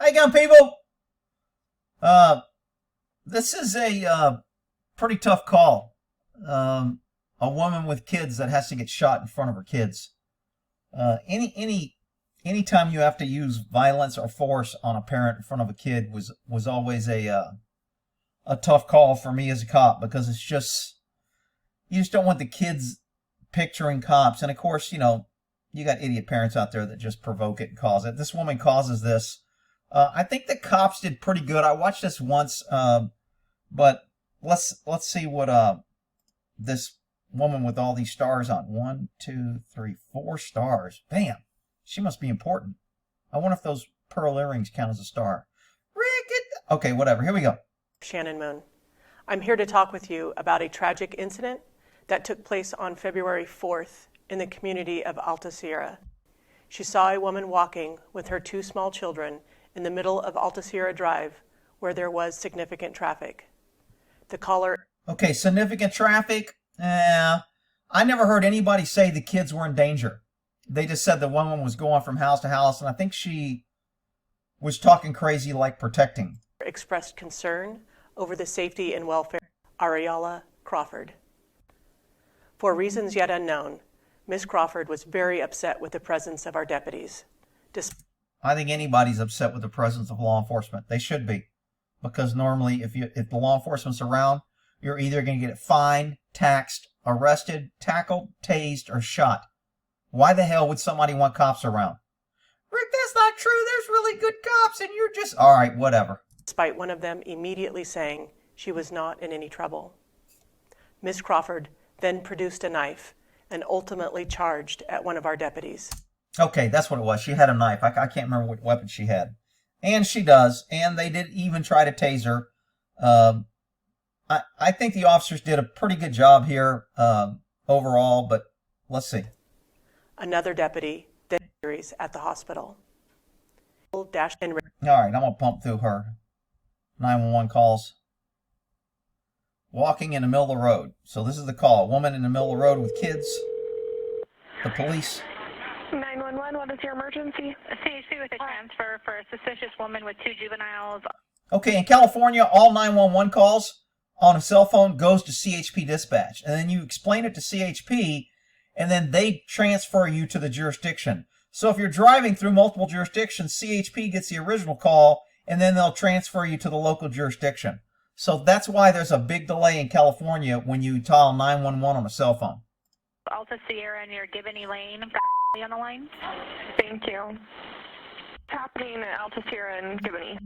Hey, gun people. Uh, this is a pretty tough call. A woman with kids that has to get shot in front of her kids. Anytime you have to use violence or force on a parent in front of a kid was always a tough call for me as a cop because it's just you just don't want the kids picturing cops. And of course, you got idiot parents out there that just provoke it and cause it. This woman causes this. I think the cops did pretty good. I watched this once, but let's see what this woman with all these stars on. 1, 2, 3, 4 stars. Bam. She must be important. I wonder if those pearl earrings count as a star. Okay, whatever. Here we go. Shannon Moon. I'm here to talk with you about a tragic incident that took place on February 4th in the community of Alta Sierra. She saw a woman walking with her 2 small children in the middle of Alta Sierra Drive where there was significant traffic. The caller... Okay, significant traffic? I never heard anybody say the kids were in danger. They just said the woman was going from house to house, and I think she was talking crazy like protecting. Expressed concern over the safety and welfare of Ariella Crawford. For reasons yet unknown, Ms. Crawford was very upset with the presence of our deputies. I think anybody's upset with the presence of law enforcement. They should be. Because normally if the law enforcement's around, you're either going to get fined, taxed, arrested, tackled, tased, or shot. Why the hell would somebody want cops around? Rick, that's not true. There's really good cops and you're just... All right, whatever. Despite one of them immediately saying she was not in any trouble. Ms. Crawford then produced a knife and ultimately charged at one of our deputies. Okay, that's what it was. She had a knife. I can't remember what weapon she had. And she does. And they did even try to tase her. I think the officers did a pretty good job here overall, but let's see. Another deputy then injuries at the hospital. All right, I'm going to pump through her 911 calls. Walking in the middle of the road. So this is the call. A woman in the middle of the road with kids. The police. 911, what is your emergency? CHP with a transfer for a suspicious woman with 2 juveniles. Okay, in California, all 911 calls on a cell phone goes to CHP dispatch. And then you explain it to CHP, and then they transfer you to the jurisdiction. So if you're driving through multiple jurisdictions, CHP gets the original call, and then they'll transfer you to the local jurisdiction. So that's why there's a big delay in California when you dial 911 on a cell phone. Alta Sierra near Gibney Lane. On the line. Thank you. What's happening at Alta Sierra and Gibney?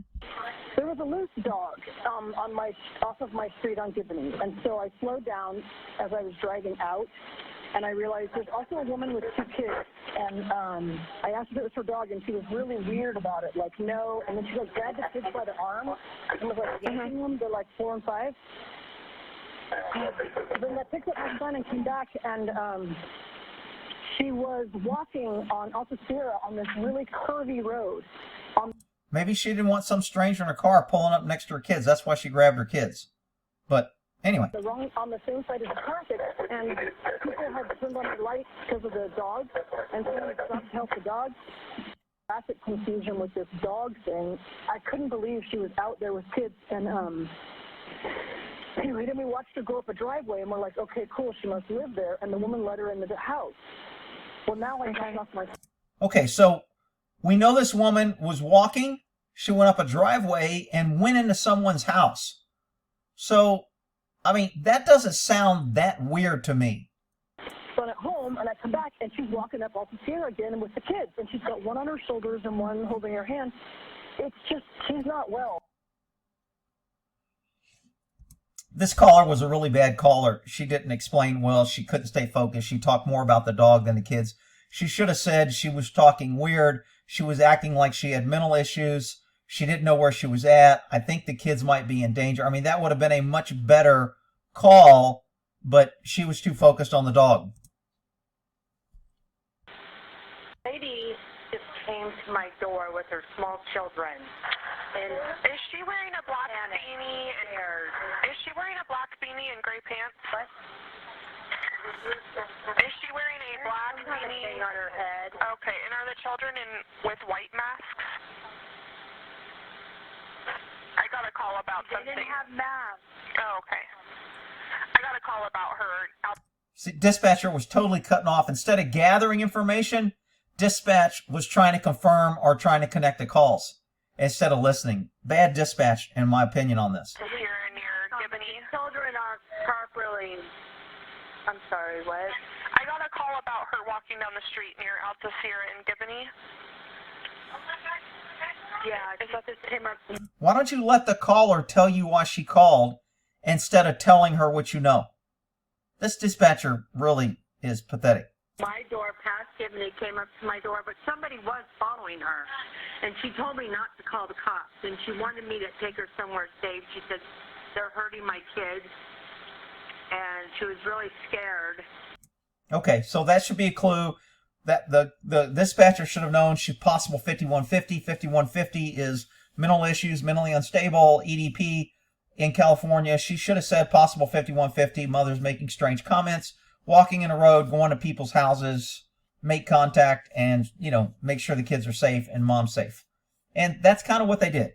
There was a loose dog off of my street on Gibney, and so I slowed down as I was driving out, and I realized there's also a woman with 2 kids, and I asked if it was her dog, and she was really weird about it, like no, and then she like grabbed the kids by the arm and was like yanking them. They're like 4 and 5. Then I picked up my son and came back, and she was walking on Alta Sierra on this really curvy road. Maybe she didn't want some stranger in her car pulling up next to her kids. That's why she grabbed her kids. But anyway. On the same side of the traffic, and people had turned on their lights because of the dog, and someone stopped to help the dog. Traffic confusion with this dog thing. I couldn't believe she was out there with kids, and anyway, then we watched her go up a driveway, and we're like, okay, cool, she must live there, and the woman let her into the house. Well, now I got off my... Okay, so we know this woman was walking. She went up a driveway and went into someone's house. So, I mean, that doesn't sound that weird to me. So I'm at home, and I come back, and she's walking up Alta Sierra again with the kids, and she's got one on her shoulders and one holding her hand. It's just, she's not well. This caller was a really bad caller. She didn't explain well. She couldn't stay focused. She talked more about the dog than the kids. She should have said she was talking weird. She was acting like she had mental issues. She didn't know where she was at. I think the kids might be in danger. I mean, that would have been a much better call, but she was too focused on the dog. Lady just came to my door with her small children. And Is she wearing a black beanie? Is she wearing a black beanie and gray pants? what? Is she wearing a black Not a beanie? thing on her head. Okay, and are the children with white masks? about They something. didn't have masks. Oh, okay. I got a call about her. See, dispatcher was totally cutting off. Instead of gathering information, dispatch was trying to confirm or trying to connect the calls instead of listening. Bad dispatch, in my opinion, on this. Here near Gibney. Children aren't properly. I'm sorry, what? I got a call about her walking down the street near Alta Sierra in Gibney. Yeah, she just came up. Why don't you let the caller tell you why she called instead of telling her what you know? This dispatcher really is pathetic. My door past Gibney came up to my door, but somebody was following her. And she told me not to call the cops. And she wanted me to take her somewhere safe. She said, they're hurting my kids. And she was really scared. Okay, so that should be a clue that the dispatcher should have known she's possible 5150. 5150 is mental issues, mentally unstable, EDP in California. She should have said possible 5150, mother's making strange comments, walking in a road, going to people's houses, make contact, and, you know, make sure the kids are safe and mom's safe. And that's kind of what they did.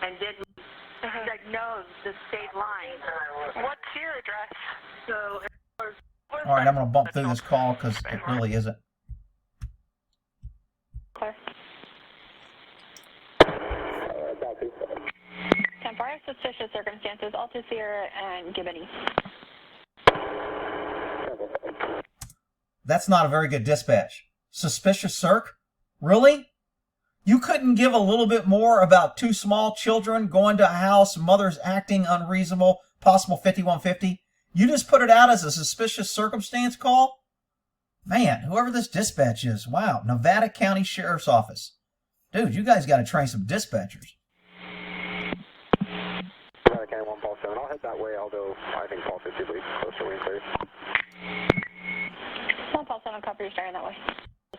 And didn't know the state line. What's your address? So All right, I'm going to bump through this call because it really isn't. Clear. Temporary suspicious circumstances, Alta Sierra and Gibney. That's not a very good dispatch. Suspicious circ? Really? You couldn't give a little bit more about two small children going to a house, mothers acting unreasonable, possible 5150? You just put it out as a suspicious circumstance call? Man, whoever this dispatch is, wow, Nevada County Sheriff's Office. Dude, you guys got to train some dispatchers. Nevada County 1 Paul 7. I'll head that way, although I think Paul 50 bleeds close to Wayne Clear. 1 Paul 7, copy, you're starting that way.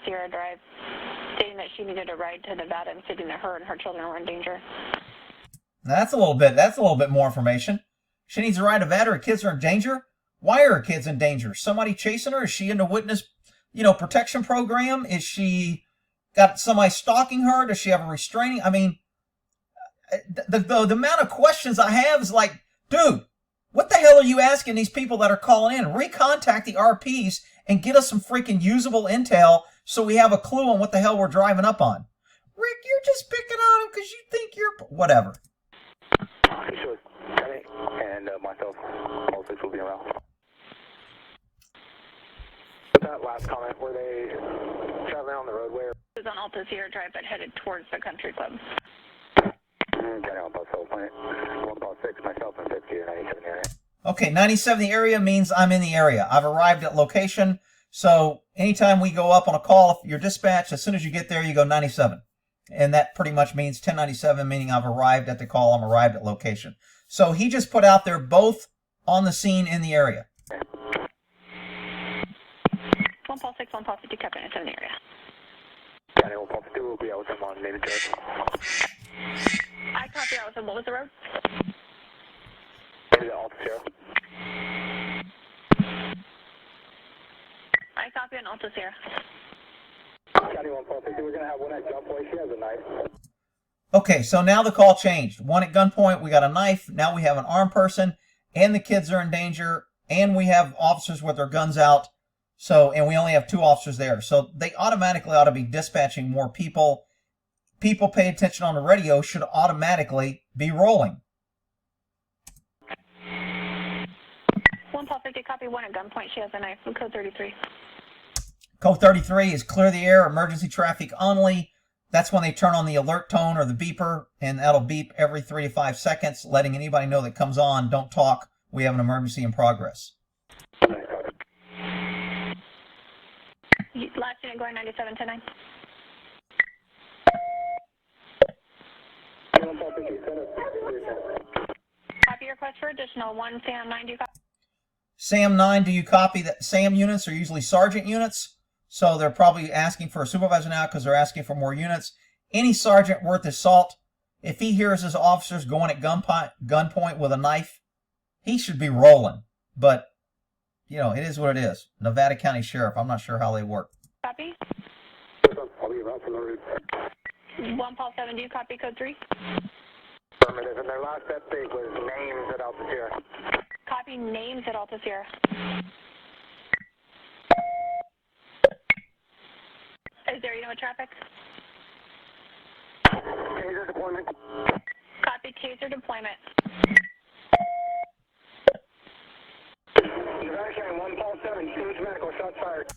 Sierra Drive, stating that she needed a ride to Nevada and stating that her and her children were in danger. Now that's a little bit more information. She needs a ride to Nevada. Her kids are in danger. Why are her kids in danger? Somebody chasing her? Is she in the witness, protection program? Is she got somebody stalking her? Does she have a restraining? I mean, the amount of questions I have is like, dude, what the hell are you asking these people that are calling in? Recontact the RPs and get us some freaking usable intel so we have a clue on what the hell we're driving up on. Rick, you're just picking on him because you think you're... Whatever. Sure. And myself, all six will be around. That last comment, were they traveling on the roadway? It was on Alta Sierra Drive but headed towards the country club. County 1 Paul 7, 1 Paul 6, myself and 50 or 97 area. Okay, 97 the area means I'm in the area. I've arrived at location. So anytime we go up on a call, if you're dispatched, as soon as you get there, you go 97. And that pretty much means 1097, meaning I've arrived at the call, I'm arrived at location. So he just put out there both on the scene in the area. 1 Paul 6, 1 Paul 50, copy, 97 area. County 1 Paul 2 will be out with them on Native Drive. I copy out with him. What was the road? Maybe the Alta Sierra. I copy on Alta Sierra. County 1 Paul 50, we're going to have one at gunpoint. She has a knife. Okay, so now the call changed. One at gunpoint, we got a knife. Now we have an armed person, and the kids are in danger, and we have officers with their guns out. So, and we only have 2 officers there. So they automatically ought to be dispatching more people. People pay attention on the radio should automatically be rolling. 1 Paul 50, copy, 1 at gunpoint. She has a knife. Code 33. Code 33 is clear the air, emergency traffic only. That's when they turn on the alert tone or the beeper, and that'll beep every 3 to 5 seconds, letting anybody know that comes on, don't talk, we have an emergency in progress. Last unit going 97 to 9. Copy your request for additional 1 Sam 9. Do you copy? Sam 9, do you copy that? Sam units are usually sergeant units, so they're probably asking for a supervisor now because they're asking for more units. Any sergeant worth his salt, if he hears his officers going at gunpoint with a knife, he should be rolling. But, it is what it is. Nevada County Sheriff, I'm not sure how they work. Copy. I'll be around for the route. 1 Paul 7, do you copy code 3? Affirmative, and their last update was names at Alta Sierra. Copy, names at Alta Sierra. Is there with traffic? Taser deployment. Copy, taser deployment. Evacuating 157, Stage Medical, shots fired.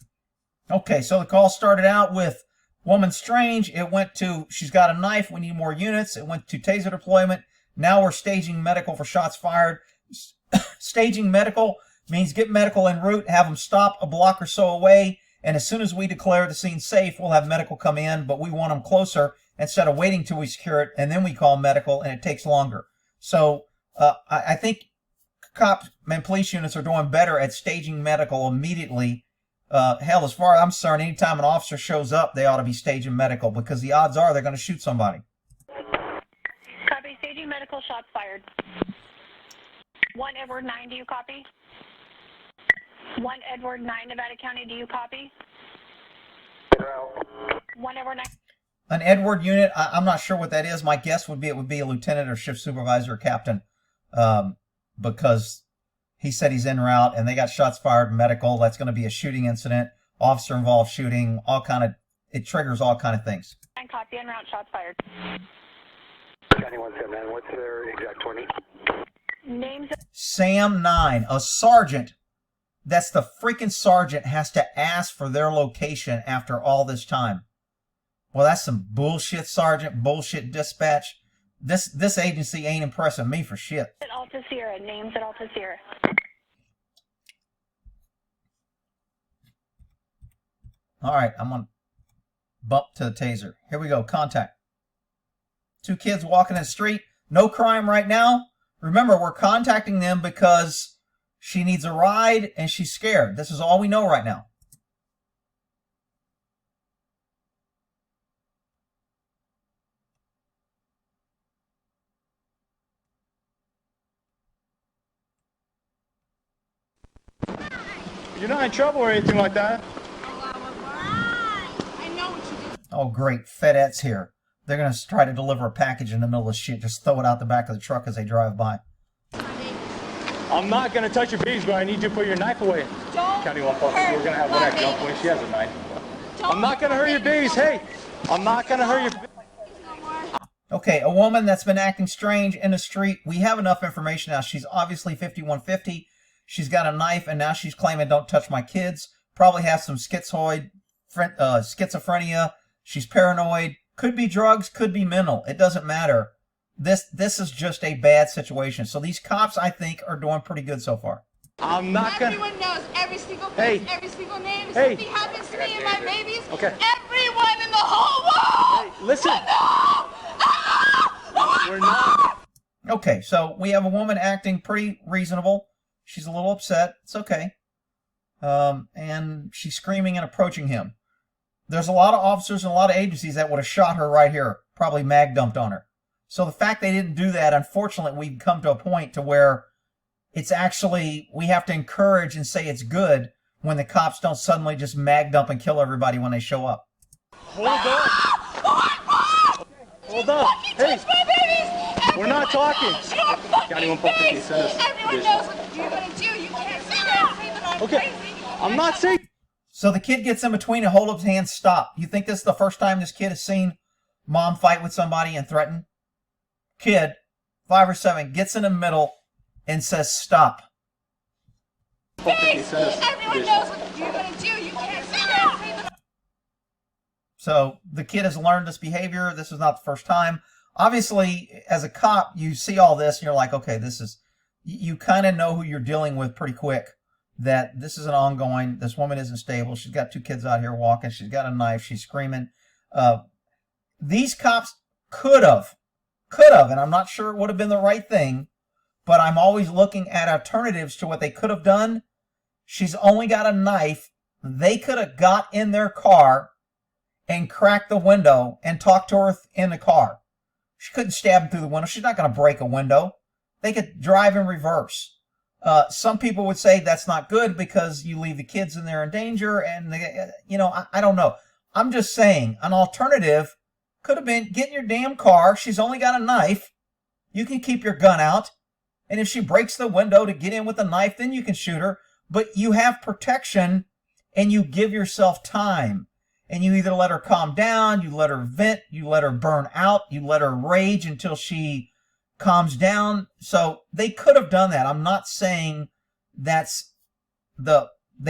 Okay, so the call started out with woman strange. It went to she's got a knife. We need more units. It went to taser deployment. Now we're staging medical for shots fired. Staging medical means get medical en route, have them stop a block or so away, and as soon as we declare the scene safe, we'll have medical come in, but we want them closer instead of waiting till we secure it, and then we call medical, and it takes longer. So I think cops and police units are doing better at staging medical immediately. Hell, as far as I'm concerned, anytime an officer shows up, they ought to be staging medical because the odds are they're going to shoot somebody. Copy, staging medical, shots fired. 1 Edward 9, do you copy? 1 Edward 9, Nevada County, do you copy? 1 Edward 9. An Edward unit, I'm not sure what that is. My guess would be it would be a lieutenant or shift supervisor or captain, because he said he's en route and they got shots fired, medical. That's going to be a shooting incident, officer involved shooting, it triggers all kind of things. And copy, en route, shots fired. County 179, what's their exact 20? Names. Sam 9, a sergeant. That's the freaking sergeant has to ask for their location after all this time. Well, that's some bullshit, sergeant, bullshit dispatch. This agency ain't impressing me for shit. At Alta Sierra, names at Alta Sierra. All right, I'm going to bump to the taser. Here we go, contact. 2 kids walking in the street. No crime right now. Remember, we're contacting them because she needs a ride and she's scared. This is all we know right now. You're not in trouble or anything like that. I know what you did. Oh, great. FedEx here. They're going to try to deliver a package in the middle of shit. Just throw it out the back of the truck as they drive by. I'm not going to touch your babies, but I need you to put your knife away. Don't County 1 we're going to have one at gunpoint. She has a knife. Don't I'm not going to hurt your babies. Hey, I'm not going to hurt your babies. Okay, a woman that's been acting strange in the street. We have enough information now. She's obviously 5150. She's got a knife, and now she's claiming, don't touch my kids. Probably has some schizophrenia. She's paranoid. Could be drugs, could be mental. It doesn't matter. This is just a bad situation. So these cops, I think, are doing pretty good so far. I'm not going to... Everyone knows every single face, every single name. If something happens to me and my babies, everyone in the whole world. Hey, listen. We're not. Okay, so we have a woman acting pretty reasonable. She's a little upset. It's okay. And she's screaming and approaching him. There's a lot of officers and a lot of agencies that would have shot her right here, probably mag dumped on her. So the fact they didn't do that, unfortunately, we've come to a point to where it's actually, we have to encourage and say it's good when the cops don't suddenly just mag dump and kill everybody when they show up. Hold on. Hold on. Hey, we're not talking. County 1 send us. Everyone knows what you're going to do. You can't sit there and say that I'm crazy. I'm not saying. So the kid gets in between and holds up his hand, stop. You think this is the first time this kid has seen mom fight with somebody and threaten? Kid, 5 or 7, gets in the middle and says stop. Everyone knows what you're going to do. You can't sit there and say that. So the kid has learned this behavior. This is not the first time. Obviously, as a cop, you see all this and you're like, okay, this is, you kind of know who you're dealing with pretty quick. That this is an ongoing, this woman isn't stable. She's got 2 kids out here walking. She's got a knife. She's screaming. These cops could have, and I'm not sure it would have been the right thing, but I'm always looking at alternatives to what they could have done. She's only got a knife. They could have got in their car and cracked the window and talked to her in the car. She couldn't stab him through the window. She's not going to break a window. They could drive in reverse. Some people would say that's not good because you leave the kids in there in danger, and they, I don't know. I'm just saying an alternative could have been get in your damn car. She's only got a knife. You can keep your gun out. And if she breaks the window to get in with a knife, then you can shoot her. But you have protection and you give yourself time. And you either let her calm down, you let her vent, you let her burn out, you let her rage until she calms down. So they could have done that. I'm not saying they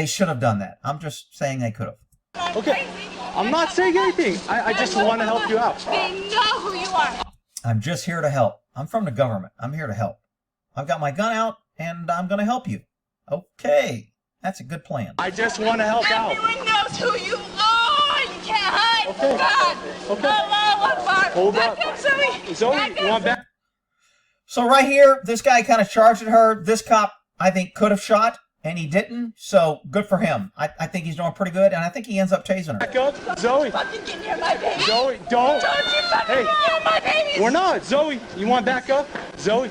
should have done that. I'm just saying they could have. Okay. I'm not saying anything. I just want to help you out. They know who you are. I'm just here to help. I'm from the government. I'm here to help. I've got my gun out, and I'm going to help you. Okay. That's a good plan. I just want to help out. Everyone knows who you are. You can't hide. Okay. God. Okay. Allah, Hold back up. up, Zoe. Zoe, Back you up. want back? So right here, this guy kind of charged at her. This cop, I think, could have shot, and he didn't. So good for him. I think he's doing pretty good, and I think he ends up tasing her. Back up. Zoe. Fucking get near my baby. Zoe, don't. Don't you fucking Hey. get near my baby. We're not. Zoe, you want back up? Zoe.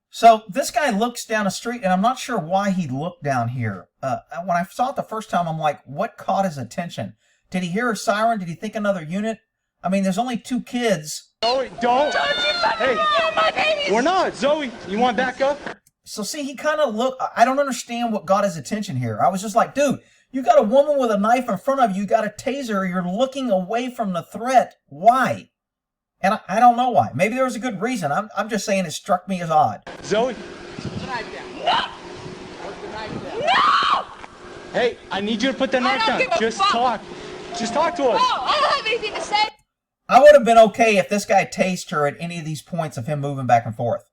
So this guy looks down the street, and I'm not sure why he looked down here. When I saw it the first time, I'm like, what caught his attention? Did he hear a siren? Did he think another unit? I mean, there's only 2 kids. Zoe, don't. Don't you fucking Hey. get near my baby. We're not. Zoe, you want back up? So see, he kind of looked, I don't understand what got his attention here. I was just like, dude, you got a woman with a knife in front of you, you got a taser, you're looking away from the threat. Why? And I don't know why. Maybe there was a good reason. I'm just saying it struck me as odd. Zoe. No. Hey, I need you to put the knife don't down. give a Just fuck. talk. Just talk to No, us. I don't have anything to say. I would have been okay if this guy tased her at any of these points of him moving back and forth.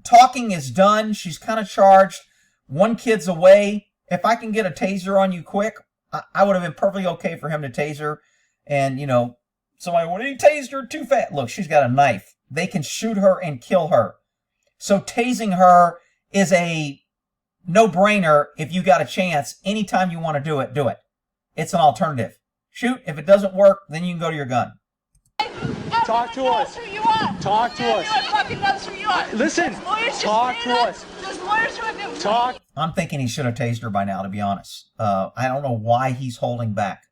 Talking is done. She's kind of charged. 1 kid's away. If I can get a taser on you quick, I would have been perfectly okay for him to taser. And, you know, somebody, well, he tased her too fast. Look, she's got a knife. They can shoot her and kill her. So tasing her is a no-brainer if you got a chance. Anytime you want to do it, do it. It's an alternative. Shoot. If it doesn't work, then you can go to your gun. Talk to Everyone us. knows who you are. Talk to us. Everyone fucking knows who you are. Listen. There's lawyers Talk just to saying us. that. There's lawyers who have been Talk. I'm thinking he should have tased her by now, to be honest. I don't know why he's holding back.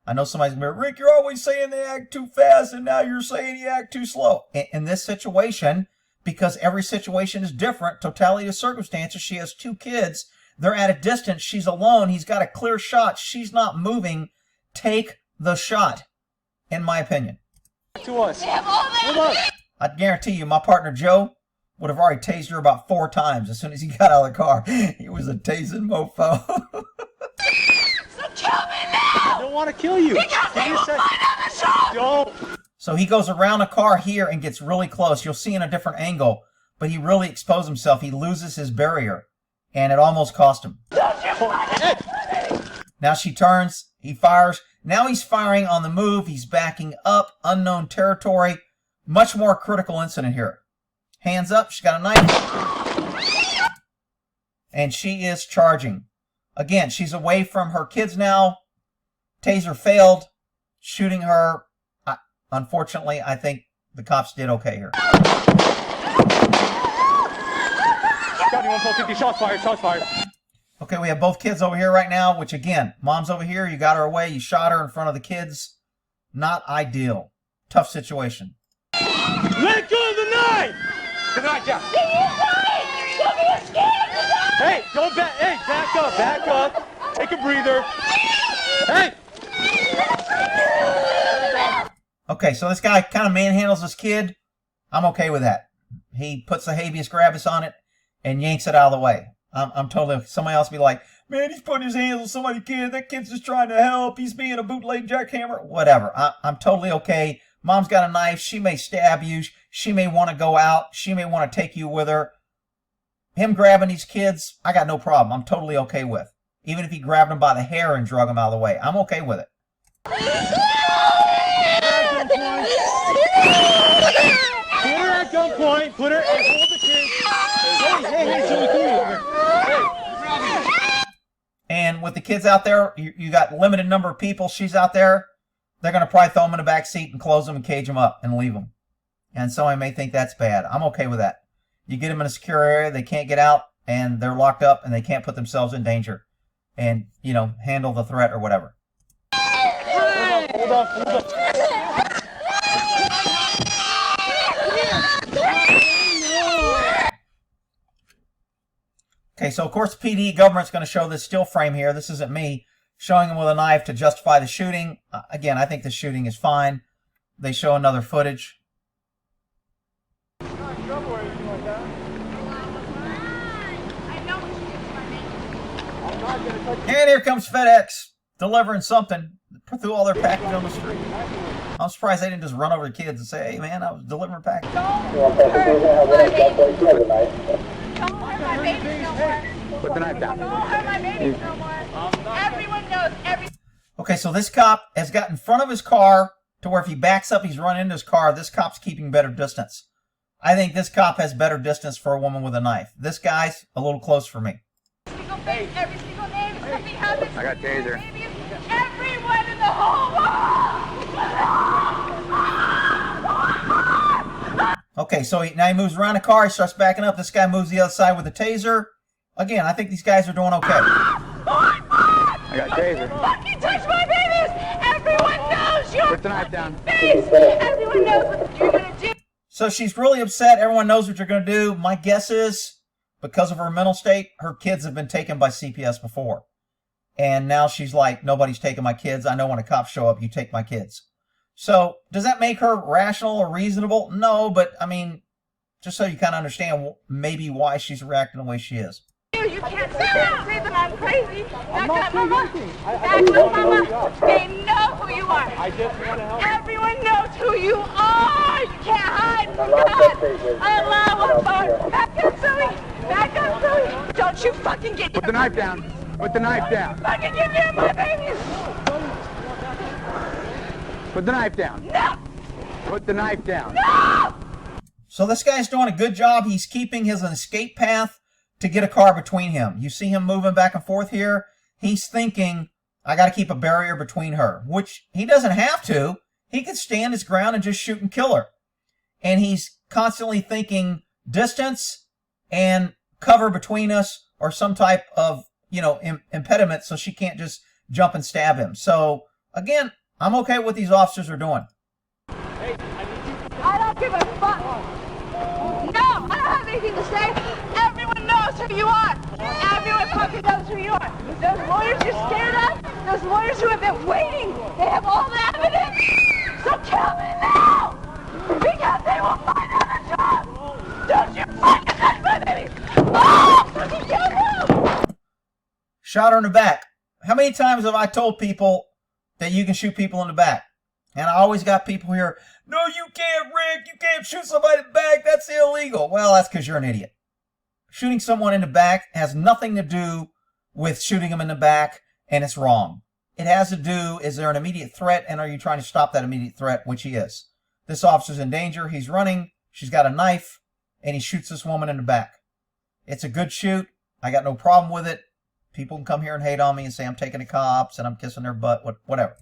I know somebody's going to be, Rick, you're always saying they act too fast, and now you're saying you act too slow. In this situation, because every situation is different, totality of circumstances, she has 2 kids. They're at a distance. She's alone. He's got a clear shot. She's not moving. Take the shot, in my opinion. To us. They have all that. Hold on. I guarantee you, my partner Joe would have already tased her about 4 times as soon as he got out of the car. He was a tasing mofo. So kill me I now. don't want to kill you. Because Give they me a will sec. find out the truth. Don't. So he goes around a car here and gets really close. You'll see in a different angle, but he really exposed himself. He loses his barrier, and it almost cost him. Hey. Now she turns, he fires. Now he's firing on the move. He's backing up, unknown territory. Much more critical incident here. Hands up, she's got a knife. And she is charging. Again, she's away from her kids now. Taser failed. Shooting her. Unfortunately, I think the cops did okay here. County 150, shots fired, shots fired. Okay, we have both kids over here right now, which again, mom's over here, you got her away, you shot her in front of the kids. Not ideal. Tough situation. Let go of the knife! The knife down. Hey, don't back. Hey, back up. Take a breather. Hey! Okay, so this guy kind of manhandles this kid. I'm okay with that. He puts the habeas corpus on it and yanks it out of the way. I'm totally, somebody else be like, man, he's putting his hands on somebody's kid. That kid's just trying to help. He's being a bootleg jackhammer. Whatever. I'm totally okay. Mom's got a knife. She may stab you. She may want to go out. She may want to take you with her. Him grabbing these kids, I got no problem. I'm totally okay with. Even if he grabbed them by the hair and drug them out of the way. I'm okay with it. Put her at gunpoint. Put her and hold the kids. Hey, Zoe, come here. Hey. And with the kids out there, you got limited number of people. She's out there. They're going to probably throw them in the back seat and close them and cage them up and leave them. And somebody may think that's bad. I'm okay with that. You get them in a secure area, they can't get out, and they're locked up, and they can't put themselves in danger. And, you know, handle the threat or whatever. Hold on. so of course the PD government's going to show this still frame here. This isn't me showing him with a knife to justify the shooting. Again, I think the shooting is fine. They show another footage. You're not in trouble or anything like that. I know what you did to my baby. I'm not going to touch you. And here comes FedEx delivering something through all their package on the street. I'm surprised they didn't just run over the kids and say, hey man, I was delivering packages. Don't hurt my babies. Don't hurt my babies no more. Put the knife down. Don't hurt my babies no more. Everyone knows. Okay, so this cop has got in front of his car to where if he backs up, he's running into his car. This cop's keeping better distance. I think this cop has better distance for a woman with a knife. This guy's a little close for me. Every single name. If something happens I got to you and your taser. babies, everyone in the whole world. Okay, so now he moves around the car. He starts backing up. This guy moves the other side with a taser. Again, I think these guys are doing okay. I got taser. Fucking touch my babies! Everyone knows you're Put the knife down. face! Everyone knows what you're gonna do! So she's really upset. Everyone knows what you're going to do. My guess is, because of her mental state, her kids have been taken by CPS before. And now she's like, nobody's taking my kids. I know when a cop show up, you take my kids. So does that make her rational or reasonable? No, but I mean, just so you kind of understand maybe why she's reacting the way she is. You can't say that I'm crazy. Back up, saying mama. anything. Back up, mama. They know who you are. I just want to help. Everyone knows who you are. You can't hide from God. Allah Akbar. Back up, silly. Back up, silly. Don't you fucking get Put the knife down. Put the knife down. fucking get near my babies. Put the knife down. No. Put the knife down. No. So this guy's doing a good job. He's keeping his escape path to get a car between him. You see him moving back and forth here. He's thinking, I got to keep a barrier between her, which he doesn't have to. He could stand his ground and just shoot and kill her. And he's constantly thinking distance and cover between us or some type of, impediment so she can't just jump and stab him. So again, I'm okay with what these officers are doing. I don't give a fuck. No, I don't have anything to say. Everyone knows who you are. Everyone fucking knows who you are. Those lawyers you're scared of, those lawyers who have been waiting, they have all the evidence. So kill me now. Because they will find another job. Don't you fucking touch my baby. Oh, fucking kill him. Shot her in the back. How many times have I told people that you can shoot people in the back? And I always got people here, no, you can't, Rick. You can't shoot somebody in the back. That's illegal. Well, that's because you're an idiot. Shooting someone in the back has nothing to do with shooting them in the back, and it's wrong. It has to do, is there an immediate threat, and are you trying to stop that immediate threat, which he is. This officer's in danger. He's running. She's got a knife, and he shoots this woman in the back. It's a good shoot. I got no problem with it. People can come here and hate on me and say I'm taking the cops and I'm kissing their butt, whatever.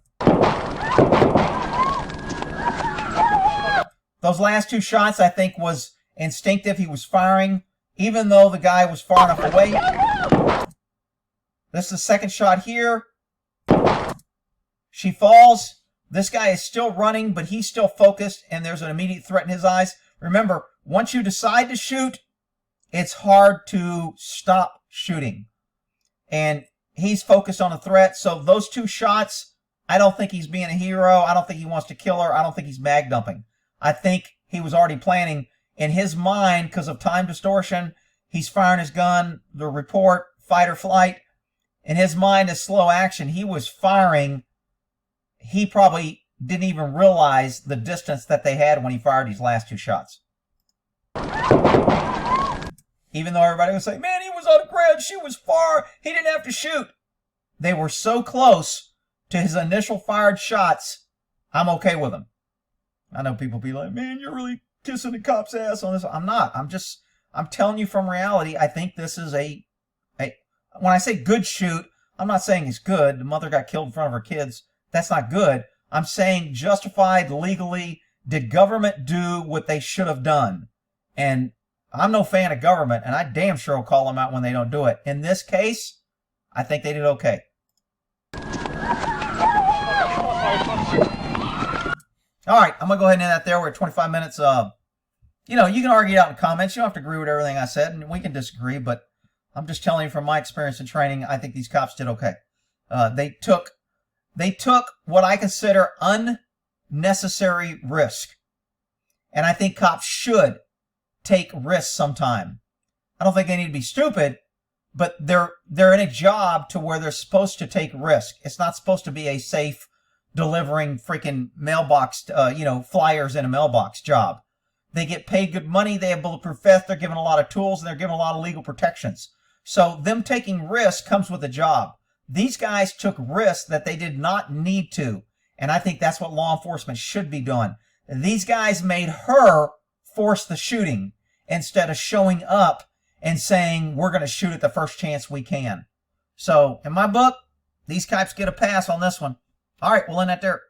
Those last two shots, I think, was instinctive. He was firing, even though the guy was far enough away. This is the second shot here. She falls. This guy is still running, but he's still focused, and there's an immediate threat in his eyes. Remember, once you decide to shoot, it's hard to stop shooting. And he's focused on a threat. So those two shots, I don't think he's being a hero. I don't think he wants to kill her. I don't think he's mag dumping. I think he was already planning in his mind, because of time distortion, he's firing his gun, the report, fight or flight. In his mind is slow action. He was firing. He probably didn't even realize the distance that they had when he fired these last two shots. Even though everybody was saying, man, he was on the ground, she was far, he didn't have to shoot. They were so close to his initial fired shots, I'm okay with them. I know people be like, man, you're really kissing the cop's ass on this. I'm not. I'm telling you from reality, I think this is a when I say good shoot, I'm not saying it's good. The mother got killed in front of her kids. That's not good. I'm saying justified legally. Did government do what they should have done? And I'm no fan of government, and I damn sure will call them out when they don't do it. In this case, I think they did okay. All right, I'm going to go ahead and end that there. We're at 25 minutes. You can argue it out in comments. You don't have to agree with everything I said, and we can disagree, but I'm just telling you from my experience in training, I think these cops did okay. They took what I consider unnecessary risk. And I think cops should take risks sometime. I don't think they need to be stupid, but they're in a job to where they're supposed to take risk. It's not supposed to be a safe delivering freaking mailbox, flyers in a mailbox job. They get paid good money. They have bulletproof vests. They're given a lot of tools, and they're given a lot of legal protections. So them taking risks comes with a job. These guys took risks that they did not need to. And I think that's what law enforcement should be doing. These guys made her force the shooting instead of showing up and saying, we're going to shoot at the first chance we can. So in my book, these cops get a pass on this one. All right, we'll end that there.